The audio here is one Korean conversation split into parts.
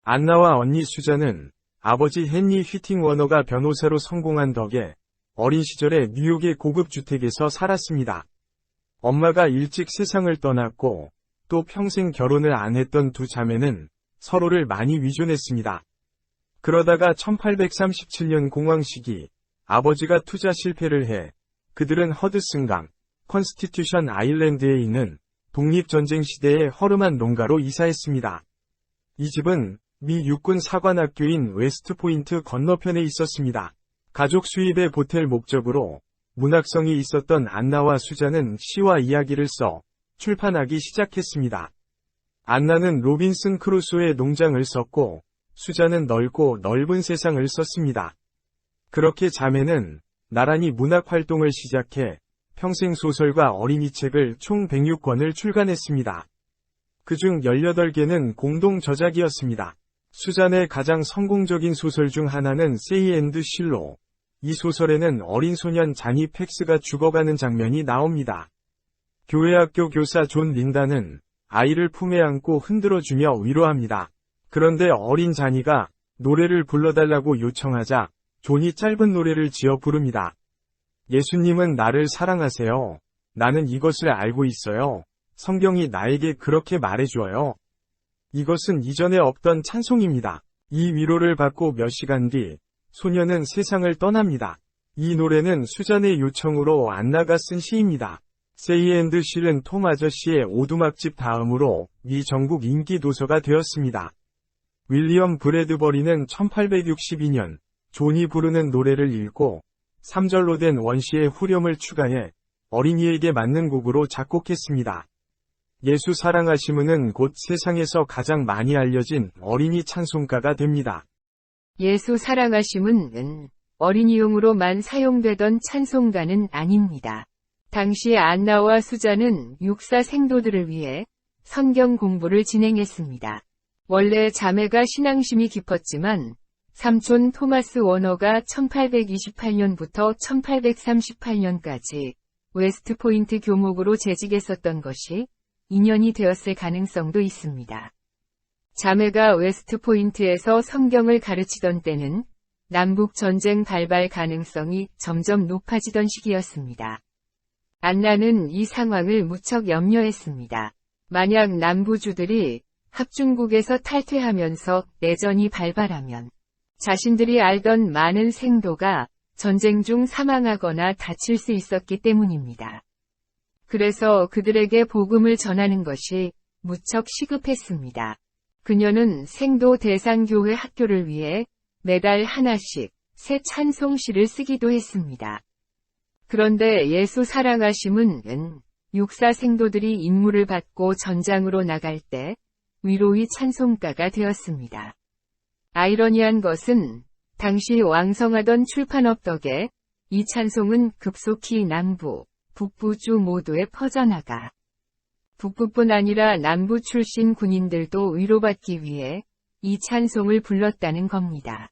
안나와 언니 수잔은 아버지 헨리 휘팅 워너가 변호사로 성공한 덕에 어린 시절에 뉴욕의 고급 주택에서 살았습니다. 엄마가 일찍 세상을 떠났고 또 평생 결혼을 안 했던 두 자매는 서로를 많이 위존했습니다. 그러다가 1837년 공황 시기 아버지가 투자 실패를 해 그들은 허드슨강, 컨스티튜션 아일랜드에 있는 독립전쟁 시대의 허름한 농가로 이사했습니다. 이 집은 미 육군 사관학교인 웨스트포인트 건너편에 있었습니다. 가족 수입에 보탤 목적으로 문학성이 있었던 안나와 수잔은 시와 이야기를 써 출판하기 시작했습니다. 안나는 로빈슨 크루소의 농장을 썼고 수잔은 넓고 넓은 세상을 썼습니다. 그렇게 자매는 나란히 문학 활동을 시작해 평생 소설과 어린이책을 총 106권을 출간했습니다. 그중 18개는 공동 저작이었습니다. 수잔의 가장 성공적인 소설 중 하나는 세이 앤드 실로. 이 소설에는 어린 소년 자니 팩스가 죽어가는 장면이 나옵니다. 교회학교 교사 존 린다는 아이를 품에 안고 흔들어주며 위로합니다. 그런데 어린 자니가 노래를 불러달라고 요청하자 존이 짧은 노래를 지어 부릅니다. 예수님은 나를 사랑하세요. 나는 이것을 알고 있어요. 성경이 나에게 그렇게 말해줘요. 이것은 이전에 없던 찬송입니다. 이 위로를 받고 몇 시간 뒤 소녀는 세상을 떠납니다. 이 노래는 수잔의 요청으로 안나가 쓴 시입니다. 세이 앤드 실은 톰 아저씨의 오두막집 다음으로 미 전국 인기 도서가 되었습니다. 윌리엄 브래드버리는 1862년 존이 부르는 노래를 읽고 3절로 된 원시의 후렴을 추가해 어린이에게 맞는 곡으로 작곡했습니다. 예수 사랑하심은 곧 세상에서 가장 많이 알려진 어린이 찬송가가 됩니다. 예수 사랑하심은 어린이용으로만 사용되던 찬송가는 아닙니다. 당시 안나와 수잔은 육사 생도들을 위해 성경 공부를 진행했습니다. 원래 자매가 신앙심이 깊었지만 삼촌 토마스 워너가 1828년부터 1838년까지 웨스트포인트 교목으로 재직했었던 것이 인연이 되었을 가능성도 있습니다. 자매가 웨스트포인트에서 성경을 가르치던 때는 남북 전쟁 발발 가능성이 점점 높아지던 시기였습니다. 안나는 이 상황을 무척 염려했습니다. 만약 남부주들이 합중국에서 탈퇴하면서 내전이 발발하면 자신들이 알던 많은 생도가 전쟁 중 사망하거나 다칠 수 있었기 때문입니다. 그래서 그들에게 복음을 전하는 것이 무척 시급했습니다. 그녀는 생도 대상교회 학교를 위해 매달 하나씩 새 찬송시를 쓰기도 했습니다. 그런데 예수 사랑하심은 육사 생도들이 임무를 받고 전장으로 나갈 때 위로의 찬송가가 되었습니다. 아이러니한 것은 당시 왕성하던 출판업 덕에 이 찬송은 급속히 남부, 북부주 모두에 퍼져나가 북부뿐 아니라 남부 출신 군인들도 위로받기 위해 이 찬송을 불렀다는 겁니다.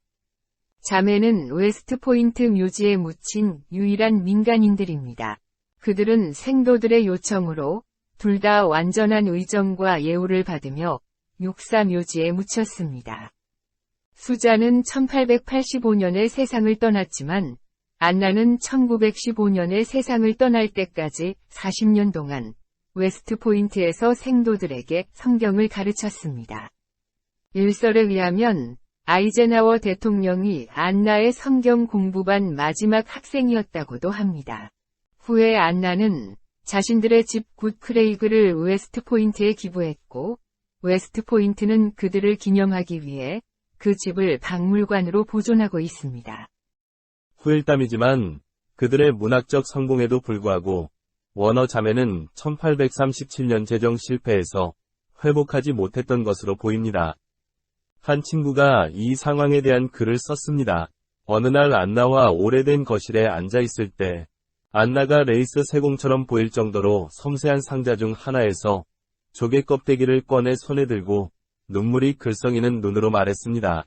자매는 웨스트포인트 묘지에 묻힌 유일한 민간인들입니다. 그들은 생도들의 요청으로 둘 다 완전한 의정과 예우를 받으며 육사 묘지에 묻혔습니다. 수잔은 1885년에 세상을 떠났지만 안나는 1915년에 세상을 떠날 때까지 40년 동안 웨스트포인트에서 생도들에게 성경을 가르쳤습니다. 일설에 의하면 아이젠하워 대통령이 안나의 성경 공부반 마지막 학생이었다고도 합니다. 후에 안나는 자신들의 집 굿 크레이그를 웨스트포인트에 기부했고 웨스트포인트는 그들을 기념하기 위해 그 집을 박물관으로 보존하고 있습니다. 후일담이지만 그들의 문학적 성공에도 불구하고 워너 자매는 1837년 재정 실패에서 회복하지 못했던 것으로 보입니다. 한 친구가 이 상황에 대한 글을 썼습니다. 어느 날 안나와 오래된 거실에 앉아 있을 때 안나가 레이스 세공처럼 보일 정도로 섬세한 상자 중 하나에서 조개 껍데기를 꺼내 손에 들고 눈물이 글썽이는 눈으로 말했습니다.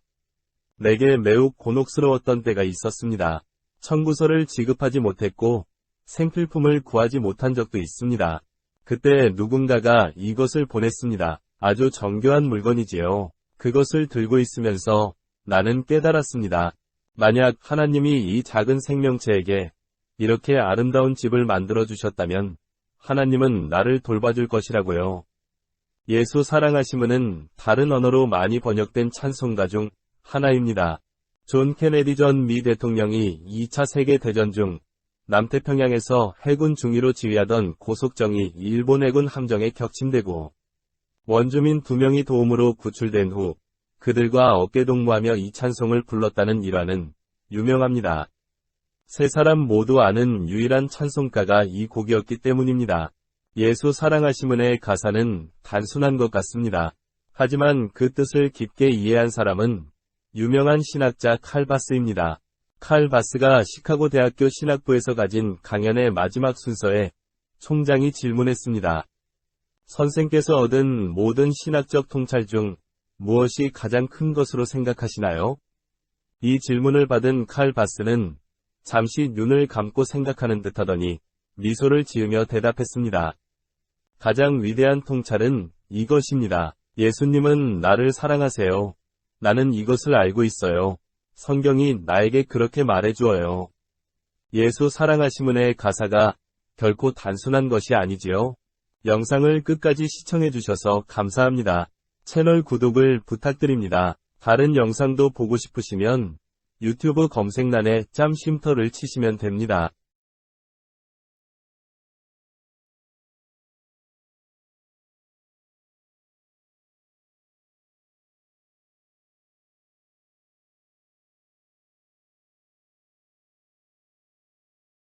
내게 매우 곤혹스러웠던 때가 있었습니다. 청구서를 지급하지 못했고 생필품을 구하지 못한 적도 있습니다. 그때 누군가가 이것을 보냈습니다. 아주 정교한 물건이지요. 그것을 들고 있으면서 나는 깨달았습니다. 만약 하나님이 이 작은 생명체에게 이렇게 아름다운 집을 만들어 주셨다면 하나님은 나를 돌봐줄 것이라고요. 예수 사랑하심은 다른 언어로 많이 번역된 찬송가 중 하나입니다. 존 케네디 전 미 대통령이 2차 세계대전 중 남태평양에서 해군 중위로 지휘하던 고속정이 일본 해군 함정에 격침되고 원주민 2명이 도움으로 구출된 후 그들과 어깨동무하며 이 찬송을 불렀다는 일화는 유명합니다. 세 사람 모두 아는 유일한 찬송가가 이 곡이었기 때문입니다. 예수 사랑하심은의 가사는 단순한 것 같습니다. 하지만 그 뜻을 깊게 이해한 사람은 유명한 신학자 칼 바스입니다. 칼 바스가 시카고 대학교 신학부에서 가진 강연의 마지막 순서에 총장이 질문했습니다. 선생께서 얻은 모든 신학적 통찰 중 무엇이 가장 큰 것으로 생각하시나요? 이 질문을 받은 칼 바스는 잠시 눈을 감고 생각하는 듯하더니 미소를 지으며 대답했습니다. 가장 위대한 통찰은 이것입니다. 예수님은 나를 사랑하세요. 나는 이것을 알고 있어요. 성경이 나에게 그렇게 말해주어요. 예수 사랑하심은의 가사가 결코 단순한 것이 아니지요. 영상을 끝까지 시청해주셔서 감사합니다. 채널 구독을 부탁드립니다. 다른 영상도 보고 싶으시면 유튜브 검색란에 짬 쉼터를 치시면 됩니다.